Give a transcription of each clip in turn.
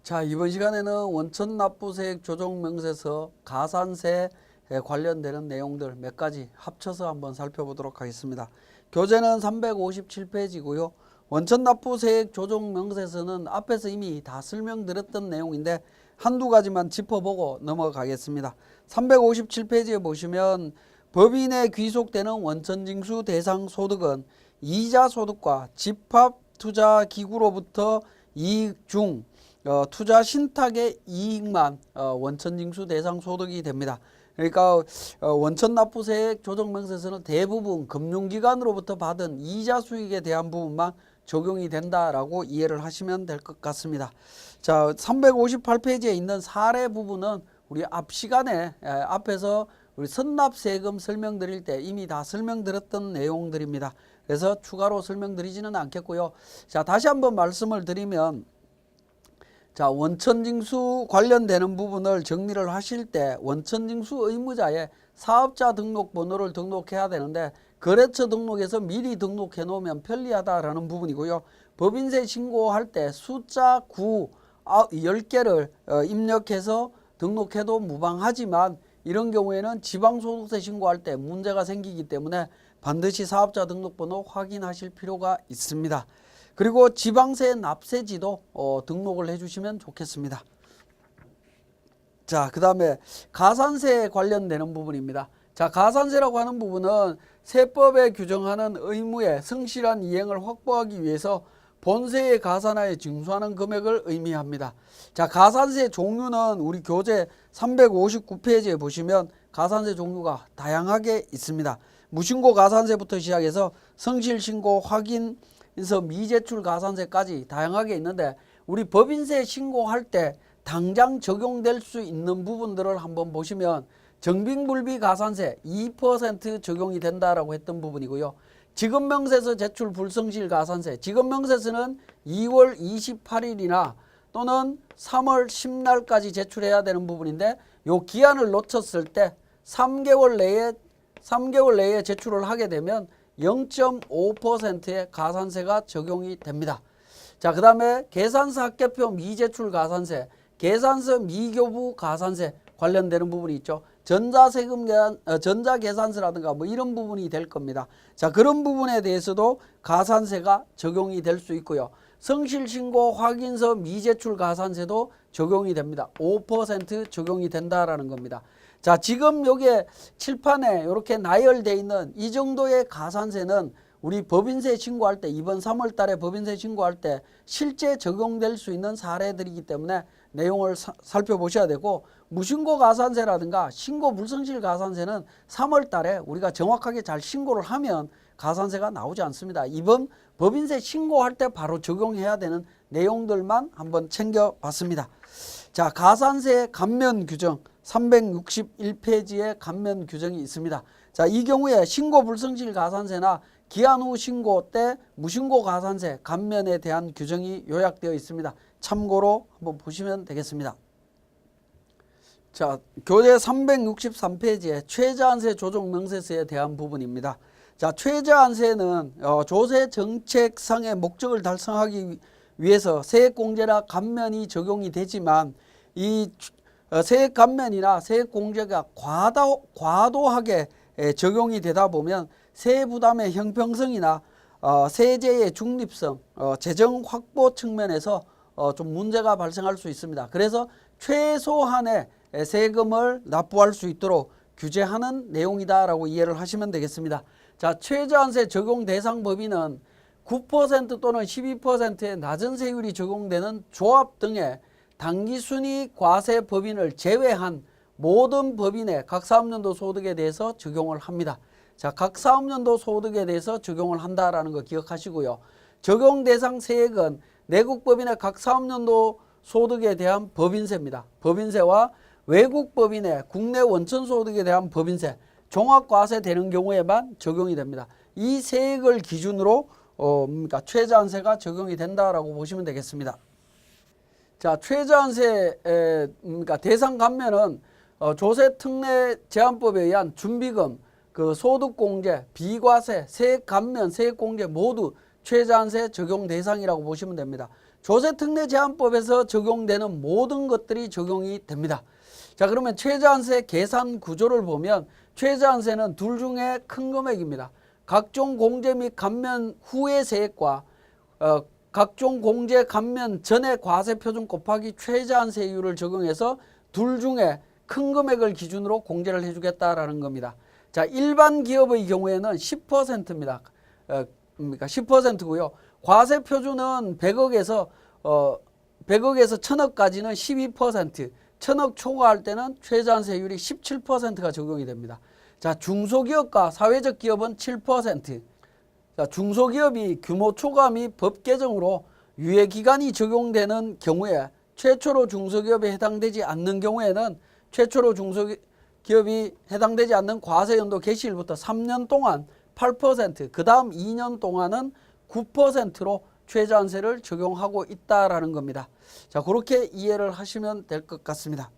자, 이번 시간에는 원천납부세액 조정명세서 가산세에 관련되는 내용들 몇 가지 합쳐서 한번 살펴보도록 하겠습니다. 교재는 357페이지고요. 원천납부세액 조정명세서는 앞에서 이미 다 설명드렸던 내용인데 한두 가지만 짚어보고 넘어가겠습니다. 357페이지에 보시면 법인에 귀속되는 원천징수 대상 소득은 이자소득과 집합투자기구로부터 이익 중 투자 신탁의 이익만 원천징수 대상 소득이 됩니다. 그러니까 원천납부세액 조정명세서는 대부분 금융기관으로부터 받은 이자 수익에 대한 부분만 적용이 된다라고 이해를 하시면 될 것 같습니다. 자, 358페이지에 있는 사례 부분은 우리 앞 시간에 앞에서 우리 선납세금 설명드릴 때 이미 다 설명드렸던 내용들입니다. 그래서 추가로 설명드리지는 않겠고요. 자, 다시 한번 말씀을 드리면 자, 원천징수 관련되는 부분을 정리를 하실 때 원천징수 의무자에 사업자 등록번호를 등록해야 되는데 거래처 등록에서 미리 등록해 놓으면 편리하다라는 부분이고요. 법인세 신고할 때 숫자 9, 10개를 입력해서 등록해도 무방하지만 이런 경우에는 지방소득세 신고할 때 문제가 생기기 때문에 반드시 사업자 등록번호 확인하실 필요가 있습니다. 그리고 지방세 납세지도 등록을 해주시면 좋겠습니다. 자, 그 다음에 가산세에 관련되는 부분입니다. 자, 가산세라고 하는 부분은 세법에 규정하는 의무의 성실한 이행을 확보하기 위해서 본세에 가산하여 징수하는 금액을 의미합니다. 자, 가산세 종류는 우리 교재 359페이지에 보시면 가산세 종류가 다양하게 있습니다. 무신고 가산세부터 시작해서 성실신고 확인 그래서 미제출 가산세까지 다양하게 있는데 우리 법인세 신고할 때 당장 적용될 수 있는 부분들을 한번 보시면 정빙불비 가산세 2% 적용이 된다라고 했던 부분이고요. 지급명세서 제출 불성실 가산세, 지급명세서는 2월 28일이나 또는 3월 10날까지 제출해야 되는 부분인데 요 기한을 놓쳤을 때 3개월 내에 제출을 하게 되면 0.5%의 가산세가 적용이 됩니다. 자, 그 다음에 계산서 합계표 미제출 가산세, 계산서 미교부 가산세 관련되는 부분이 있죠. 전자세금 전자계산서라든가 뭐 이런 부분이 될 겁니다. 자, 그런 부분에 대해서도 가산세가 적용이 될 수 있고요. 성실신고 확인서 미제출 가산세도 적용이 됩니다. 5% 적용이 된다라는 겁니다. 자, 지금 여기에 칠판에 이렇게 나열되어 있는 이 정도의 가산세는 우리 법인세 신고할 때 이번 3월 달에 법인세 신고할 때 실제 적용될 수 있는 사례들이기 때문에 내용을 살펴보셔야 되고 무신고 가산세라든가 신고 불성실 가산세는 3월 달에 우리가 정확하게 잘 신고를 하면 가산세가 나오지 않습니다. 이번 법인세 신고할 때 바로 적용해야 되는 내용들만 한번 챙겨봤습니다. 자, 가산세 감면 규정 361페이지에 감면 규정이 있습니다. 자, 이 경우에 신고 불성실 가산세나 기한 후 신고 때 무신고 가산세 감면에 대한 규정이 요약되어 있습니다. 참고로 한번 보시면 되겠습니다. 자, 교재 363페이지에 최저한세 조정 명세서에 대한 부분입니다. 자, 최저한세는 조세 정책상의 목적을 달성하기 위해서 세액공제나 감면이 적용이 되지만 이 세액 감면이나 세액 공제가 과도하게 적용이 되다 보면 세액 부담의 형평성이나 세제의 중립성, 재정 확보 측면에서 좀 문제가 발생할 수 있습니다. 그래서 최소한의 세금을 납부할 수 있도록 규제하는 내용이다라고 이해를 하시면 되겠습니다. 자, 최저한세 적용 대상 법인은 9% 또는 12%의 낮은 세율이 적용되는 조합 등의 당기순이익 과세 법인을 제외한 모든 법인의 각 사업년도 소득에 대해서 적용을 합니다. 자, 각 사업년도 소득에 대해서 적용을 한다라는 거 기억하시고요. 적용 대상 세액은 내국법인의 각 사업년도 소득에 대한 법인세입니다. 법인세와 외국 법인의 국내 원천 소득에 대한 법인세, 종합과세 되는 경우에만 적용이 됩니다. 이 세액을 기준으로 그러니까 최저한세가 적용이 된다라고 보시면 되겠습니다. 자, 최저한세 그러니까 대상 감면은 조세특례 제한법에 의한 준비금, 그 소득공제, 비과세, 세액 감면, 세액공제 모두 최저한세 적용 대상이라고 보시면 됩니다. 조세특례제한법에서 적용되는 모든 것들이 적용이 됩니다. 자, 그러면 최저한세 계산 구조를 보면 최저한세는 둘 중에 큰 금액입니다. 각종 공제 및 감면 후의 세액과 각종 공제 감면 전의 과세표준 곱하기 최저한세율을 적용해서 둘 중에 큰 금액을 기준으로 공제를 해주겠다라는 겁니다. 자, 일반 기업의 경우에는 10%입니다. 그러니까 10%고요. 과세표준은 100억에서 1000억까지는 12%, 1000억 초과할 때는 최저한세율이 17%가 적용이 됩니다. 자, 중소기업과 사회적 기업은 7%. 자, 중소기업이 규모 초과 및 법 개정으로 유예기간이 적용되는 경우에 최초로 중소기업에 해당되지 않는 경우에는 최초로 중소기업이 해당되지 않는 과세연도 개시일부터 3년 동안 8%, 그 다음 2년 동안은 9%로 최저한세를 적용하고 있다라는 겁니다. 자, 그렇게 이해를 하시면 될 것 같습니다.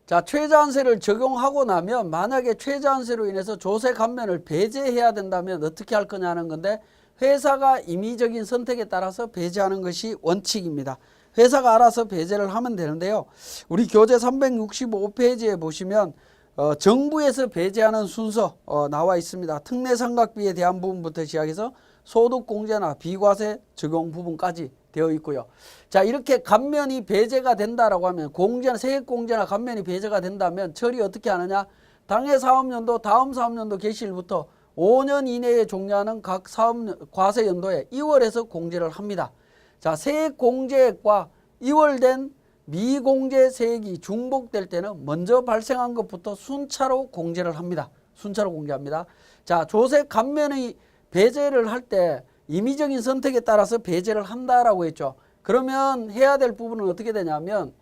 자, 최저한세를 적용하고 나면 만약에 최저한세로 인해서 조세 감면을 배제해야 된다면 어떻게 할 거냐는 건데, 회사가 임의적인 선택에 따라서 배제하는 것이 원칙입니다. 회사가 알아서 배제를 하면 되는데요. 우리 교재 365페이지에 보시면 정부에서 배제하는 순서 나와 있습니다. 특례상각비에 대한 부분부터 시작해서 소득공제나 비과세 적용 부분까지 되어 있고요. 자, 이렇게 감면이 배제가 된다라고 하면 세액공제나 감면이 배제가 된다면 처리 어떻게 하느냐? 당해 사업연도 다음 사업연도 개시일부터 5년 이내에 종료하는 각 과세연도에 2월에서 공제를 합니다. 자, 세액공제액과 2월된 미공제 세액이 중복될 때는 먼저 발생한 것부터 순차로 공제를 합니다. 순차로 공제합니다. 자, 조세 감면의 배제를 할 때 임의적인 선택에 따라서 배제를 한다라고 했죠. 그러면 해야 될 부분은 어떻게 되냐면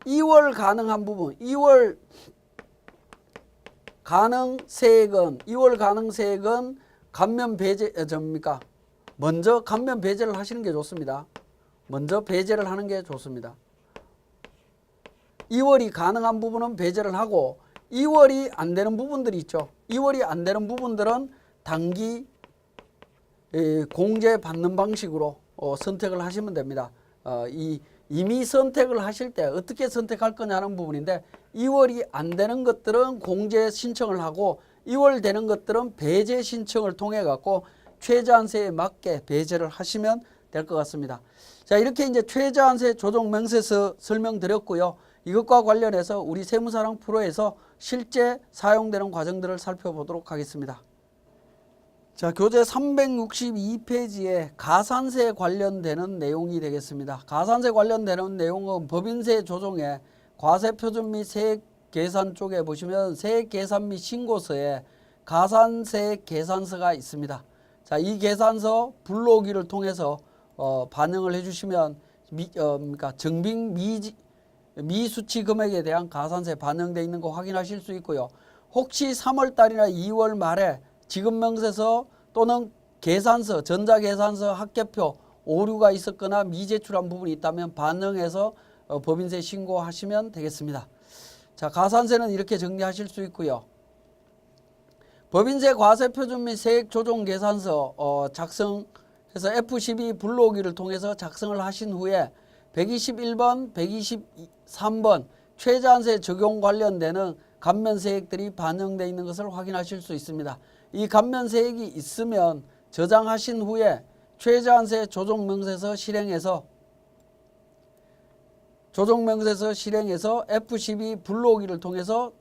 2월 가능한 부분, 2월 가능 세액은 감면 배제 먼저 감면 배제를 하시는 게 좋습니다. 먼저 배제를 하는 게 좋습니다. 2월이 가능한 부분은 배제를 하고 2월이 안 되는 부분들이 있죠. 2월이 안 되는 부분들은 단기 공제 받는 방식으로 선택을 하시면 됩니다. 이미 선택을 하실 때 어떻게 선택할 거냐는 부분인데 2월이 안 되는 것들은 공제 신청을 하고 2월 되는 것들은 배제 신청을 통해 갖고 최저한세에 맞게 배제를 하시면 될 것 같습니다. 자, 이렇게 이제 최저한세 조정 명세서 설명드렸고요. 이것과 관련해서 우리 세무사랑 프로에서 실제 사용되는 과정들을 살펴보도록 하겠습니다. 자, 교재 362페이지에 가산세 관련되는 내용이 되겠습니다. 가산세 관련되는 내용은 법인세 조정에 과세표준 및 세액계산 쪽에 보시면 세액계산 및 신고서에 가산세 계산서가 있습니다. 자, 이 계산서 불러오기를 통해서 반영을 해주시면 그러니까 정빙 미수치 금액에 대한 가산세 반영되어 있는 거 확인하실 수 있고요. 혹시 3월 달이나 2월 말에 지급명세서 또는 계산서, 전자계산서 합계표 오류가 있었거나 미제출한 부분이 있다면 반영해서 법인세 신고하시면 되겠습니다. 자, 가산세는 이렇게 정리하실 수 있고요. 법인세 과세표준 및 세액조정계산서 작성해서 F12 불러오기를 통해서 작성을 하신 후에 121번, 123번 최저한세 적용 관련되는 감면세액들이 반영되어 있는 것을 확인하실 수 있습니다. 이 감면세액이 있으면 저장하신 후에 최저한세 조정명세서 실행해서 F12 불러오기를 통해서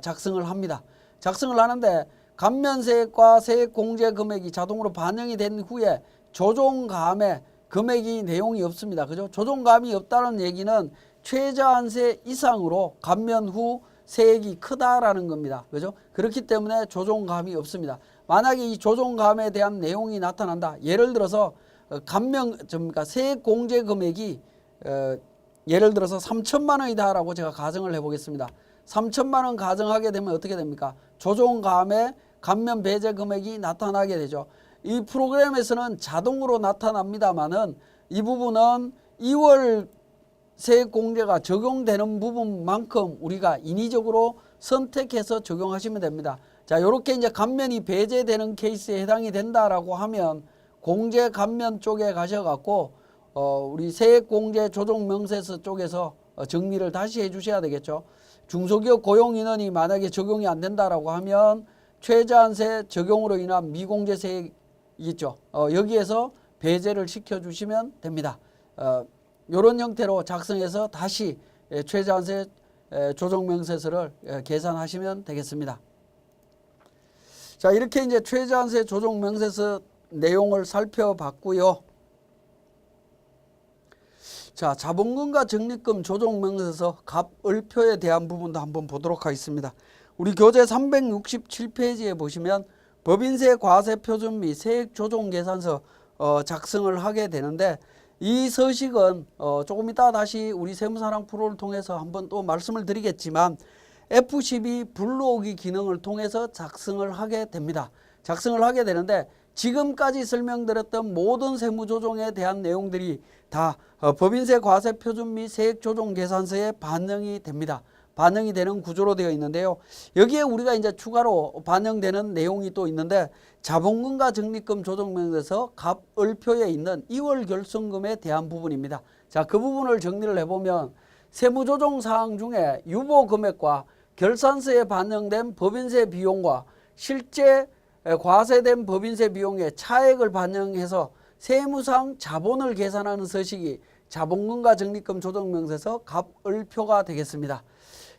작성을 합니다. 작성을 하는데 감면세액과 세액공제 금액이 자동으로 반영이 된 후에 조정감에 금액이 내용이 없습니다. 그죠? 조정감이 없다는 얘기는 최저한세 이상으로 감면 후 세액이 크다라는 겁니다. 그죠? 그렇기 때문에 조정감이 없습니다. 만약에 이 조정감에 대한 내용이 나타난다. 예를 들어서 세액 공제 금액이 예를 들어서 3천만 원이다라고 제가 가정을 해보겠습니다. 3천만 원 가정하게 되면 어떻게 됩니까? 조정감에 감면 배제 금액이 나타나게 되죠. 이 프로그램에서는 자동으로 나타납니다만은 이 부분은 2월 세액공제가 적용되는 부분만큼 우리가 인위적으로 선택해서 적용하시면 됩니다. 자, 이렇게 이제 감면이 배제되는 케이스에 해당이 된다라고 하면 공제 감면 쪽에 가셔갖고 우리 세액공제 조정명세서 쪽에서 정리를 다시 해주셔야 되겠죠. 중소기업 고용인원이 만약에 적용이 안 된다라고 하면 최저한세 적용으로 인한 미공제세액 있죠. 여기에서 배제를 시켜주시면 됩니다. 이런 형태로 작성해서 다시 최저한세 조정명세서를 계산하시면 되겠습니다. 자, 이렇게 이제 최저한세 조정명세서 내용을 살펴봤고요. 자, 자본금과 적립금 조정명세서 갑을표에 대한 부분도 한번 보도록 하겠습니다. 우리 교재 367페이지에 보시면 법인세 과세 표준 및 세액 조정 계산서 작성을 하게 되는데, 이 서식은 조금 이따 다시 우리 세무사랑 프로를 통해서 한번 또 말씀을 드리겠지만 F12 불러오기 기능을 통해서 작성을 하게 됩니다. 작성을 하게 되는데, 지금까지 설명드렸던 모든 세무조정에 대한 내용들이 다 법인세 과세 표준 및 세액 조정 계산서에 반영이 됩니다. 반영이 되는 구조로 되어 있는데요. 여기에 우리가 이제 추가로 반영되는 내용이 또 있는데, 자본금과 적립금 조정명세서 갑을표에 있는 2월 결손금에 대한 부분입니다. 자, 그 부분을 정리를 해보면 세무조정 사항 중에 유보 금액과 결산서에 반영된 법인세 비용과 실제 과세된 법인세 비용의 차액을 반영해서 세무상 자본을 계산하는 서식이 자본금과 적립금 조정명세서 갑을표가 되겠습니다.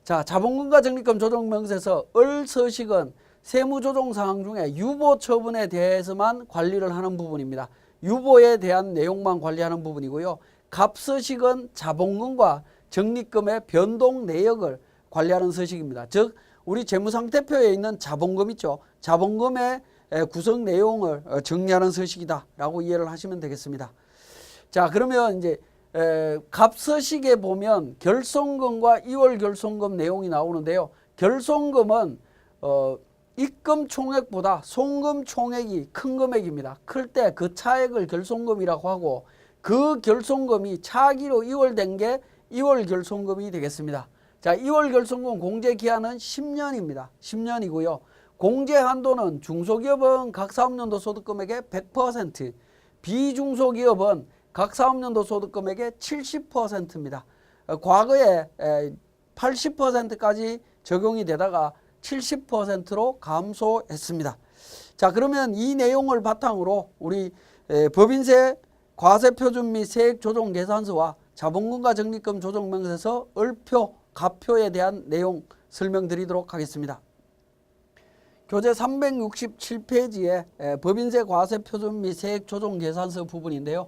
자, 자본금과 적립금 조정명세서 을 서식은 세무조정 사항 중에 유보 처분에 대해서만 관리를 하는 부분입니다. 유보에 대한 내용만 관리하는 부분이고요. 갑서식은 자본금과 적립금의 변동 내역을 관리하는 서식입니다. 즉 우리 재무상태표에 있는 자본금 있죠. 자본금의 구성 내용을 정리하는 서식이다라고 이해를 하시면 되겠습니다. 자, 그러면 이제 갑서식에 보면 결손금과 2월 결손금 내용이 나오는데요. 결손금은 입금 총액보다 송금 총액이 큰 금액입니다. 클 때 그 차액을 결손금이라고 하고, 그 결손금이 차기로 2월 된 게 2월 결손금이 되겠습니다. 자, 2월 결손금 공제 기한은 10년입니다. 10년이고요. 공제 한도는 중소기업은 각 사업년도 소득금액의 100%, 비중소기업은 각 사업년도 소득금액의 70%입니다. 과거에 80%까지 적용이 되다가 70%로 감소했습니다. 자, 그러면 이 내용을 바탕으로 우리 법인세 과세표준 및 세액조정계산서와 자본금과 적립금 조정명세서 을표, 갑표에 대한 내용 설명드리도록 하겠습니다. 교재 367페이지에 법인세 과세표준 및 세액조정계산서 부분인데요.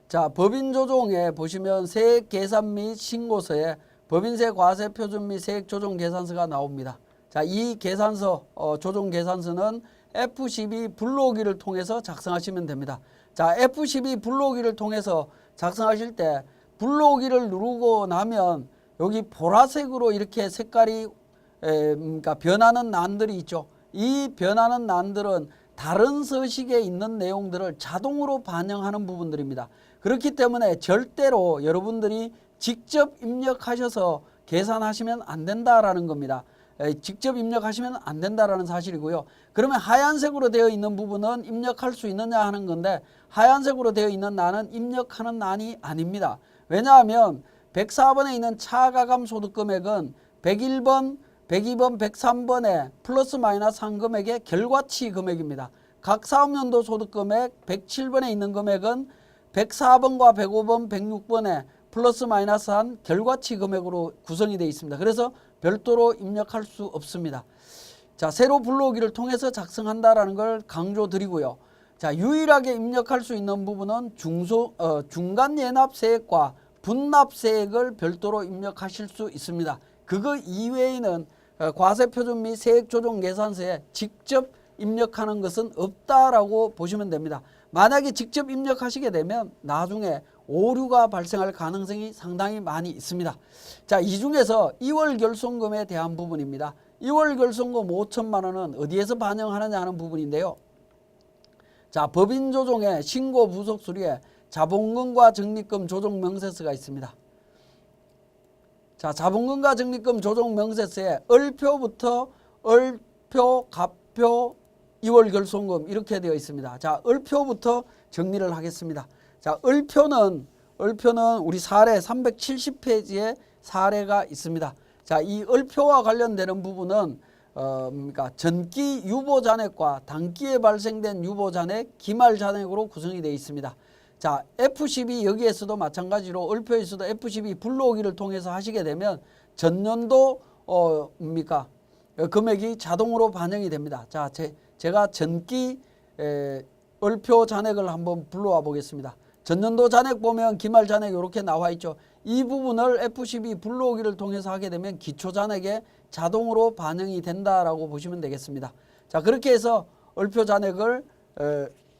자, 법인조정에 보시면 세액계산 및 신고서에 법인세 과세표준 및 세액조정계산서가 나옵니다. 자, 이 계산서, 조정계산서는 F12 불러오기를 통해서 작성하시면 됩니다. 자, F12 불러오기를 통해서 작성하실 때 불러오기를 누르고 나면 여기 보라색으로 이렇게 색깔이 그러니까 변하는 난들이 있죠. 이 변하는 난들은 다른 서식에 있는 내용들을 자동으로 반영하는 부분들입니다. 그렇기 때문에 절대로 여러분들이 직접 입력하셔서 계산하시면 안 된다라는 겁니다. 직접 입력하시면 안 된다라는 사실이고요. 그러면 하얀색으로 되어 있는 부분은 입력할 수 있느냐 하는 건데, 하얀색으로 되어 있는 난은 입력하는 난이 아닙니다. 왜냐하면 104번에 있는 차가감 소득금액은 101번, 102번, 103번에 플러스 마이너스 한 금액의 결과치 금액입니다. 각 사업연도 소득금액 107번에 있는 금액은 104번과 105번, 106번에 플러스 마이너스 한 결과치 금액으로 구성이 되어 있습니다. 그래서 별도로 입력할 수 없습니다. 자, 세로 불러오기를 통해서 작성한다라는 걸 강조드리고요. 자, 유일하게 입력할 수 있는 부분은 중간 예납세액과 분납세액을 별도로 입력하실 수 있습니다. 그거 이외에는 과세표준 및 세액조정계산서에 직접 입력하는 것은 없다라고 보시면 됩니다. 만약에 직접 입력하시게 되면 나중에 오류가 발생할 가능성이 상당히 많이 있습니다. 자, 이 중에서 2월 결손금에 대한 부분입니다. 2월 결손금 5천만 원은 어디에서 반영하느냐 하는 부분인데요. 자, 법인조정의 신고 부속 수리에 자본금과 적립금 조정명세서가 있습니다. 자, 자본금과 적립금 조정명세서에 을표부터 을표, 갑표, 2월 결손금 이렇게 되어 있습니다. 자, 을표부터 정리를 하겠습니다. 자, 을표는 우리 사례 370페이지에 사례가 있습니다. 자, 이 을표와 관련되는 부분은 전기 유보 잔액과 단기에 발생된 유보 잔액, 기말 잔액으로 구성이 되어 있습니다. 자, F12 여기에서도 마찬가지로 을표에서도 F12 불러오기를 통해서 하시게 되면 전년도 금액이 자동으로 반영이 됩니다. 자, 제가 전기 을표 잔액을 한번 불러와 보겠습니다. 전년도 잔액 보면 기말 잔액 이렇게 나와 있죠. 이 부분을 F12 불러오기를 통해서 하게 되면 기초 잔액에 자동으로 반영이 된다라고 보시면 되겠습니다. 자, 그렇게 해서 을표 잔액을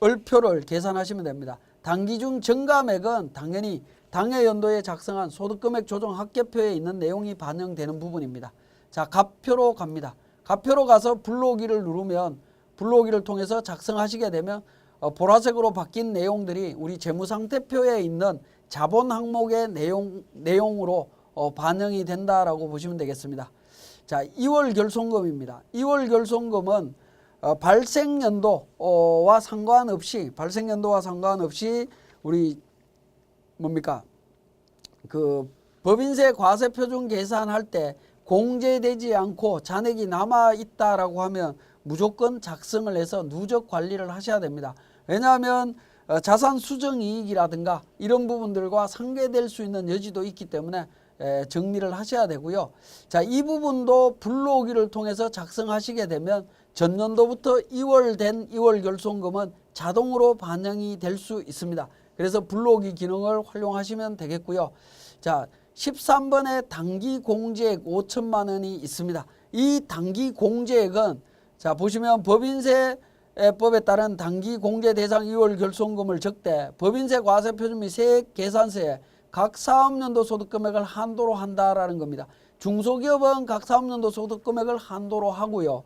을표를 계산하시면 됩니다. 단기 중 증가액은 당연히 당해 연도에 작성한 소득금액 조정 합계표에 있는 내용이 반영되는 부분입니다. 자, 갑표로 갑니다. 갑표로 가서 불러오기를 누르면 불러오기를 통해서 작성하시게 되면 보라색으로 바뀐 내용들이 우리 재무상태표에 있는 자본 항목의 내용으로 반영이 된다라고 보시면 되겠습니다. 자, 2월 결손금입니다. 2월 결손금은 발생연도와 상관없이 우리 법인세 과세 표준 계산할 때 공제되지 않고 잔액이 남아 있다라고 하면 무조건 작성을 해서 누적 관리를 하셔야 됩니다. 왜냐하면 자산 수정 이익이라든가 이런 부분들과 상계될 수 있는 여지도 있기 때문에 정리를 하셔야 되고요. 자, 이 부분도 불러오기를 통해서 작성하시게 되면 전년도부터 2월 된 2월 결손금은 자동으로 반영이 될 수 있습니다. 그래서 불러오기 기능을 활용하시면 되겠고요. 자, 13번에 단기 공제액 5천만 원이 있습니다. 이 단기 공제액은 자, 보시면 법인세법에 따른 단기 공제 대상 2월 결손금을 적대 법인세 과세 표준 및 세액 계산서에 각 사업연도 소득금액을 한도로 한다라는 겁니다. 중소기업은 각 사업연도 소득금액을 한도로 하고요.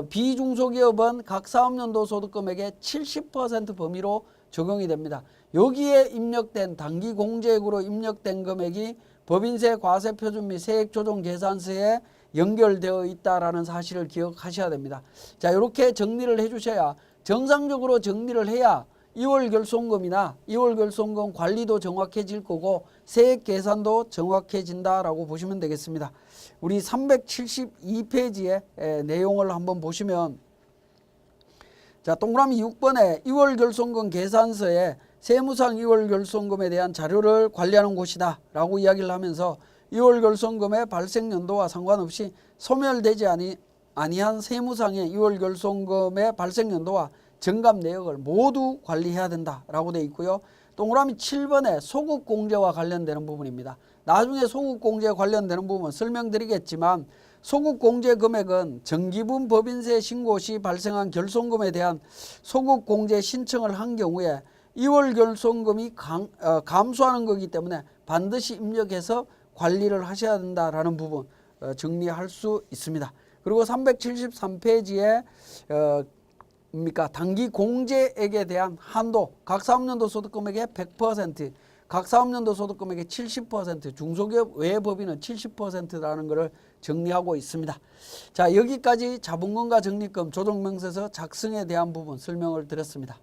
비중소기업은 각 사업연도 소득금액의 70% 범위로 적용이 됩니다. 여기에 입력된 단기 공제액으로 입력된 금액이 법인세 과세 표준 및 세액 조정 계산서에 연결되어 있다라는 사실을 기억하셔야 됩니다. 자, 이렇게 정리를 해주셔야 정상적으로 정리를 해야 2월 결손금이나 2월 결손금 관리도 정확해질 거고 세액 계산도 정확해진다라고 보시면 되겠습니다. 우리 372페이지의 내용을 한번 보시면 자, 동그라미 6번에 2월 결손금 계산서에 세무상 2월 결손금에 대한 자료를 관리하는 곳이다 라고 이야기를 하면서 2월 결손금의 발생 연도와 상관없이 소멸되지 아니한 세무상의 2월 결손금의 발생 연도와 정갑 내역을 모두 관리해야 된다라고 되어 있고요. 동그라미 7번에 소급공제와 관련되는 부분입니다. 나중에 소급공제에 관련되는 부분 설명드리겠지만 소급공제 금액은 정기분 법인세 신고 시 발생한 결손금에 대한 소급공제 신청을 한 경우에 2월 결손금이 감소하는 거기 때문에 반드시 입력해서 관리를 하셔야 된다라는 부분 정리할 수 있습니다. 그리고 373페이지에 단기 공제액에 대한 한도 각 사업연도 소득금액의 100%, 각 사업연도 소득금액의 70%, 중소기업 외법인은 70%라는 것을 정리하고 있습니다. 자, 여기까지 자본금과 적립금 조정명세서 작성에 대한 부분 설명을 드렸습니다.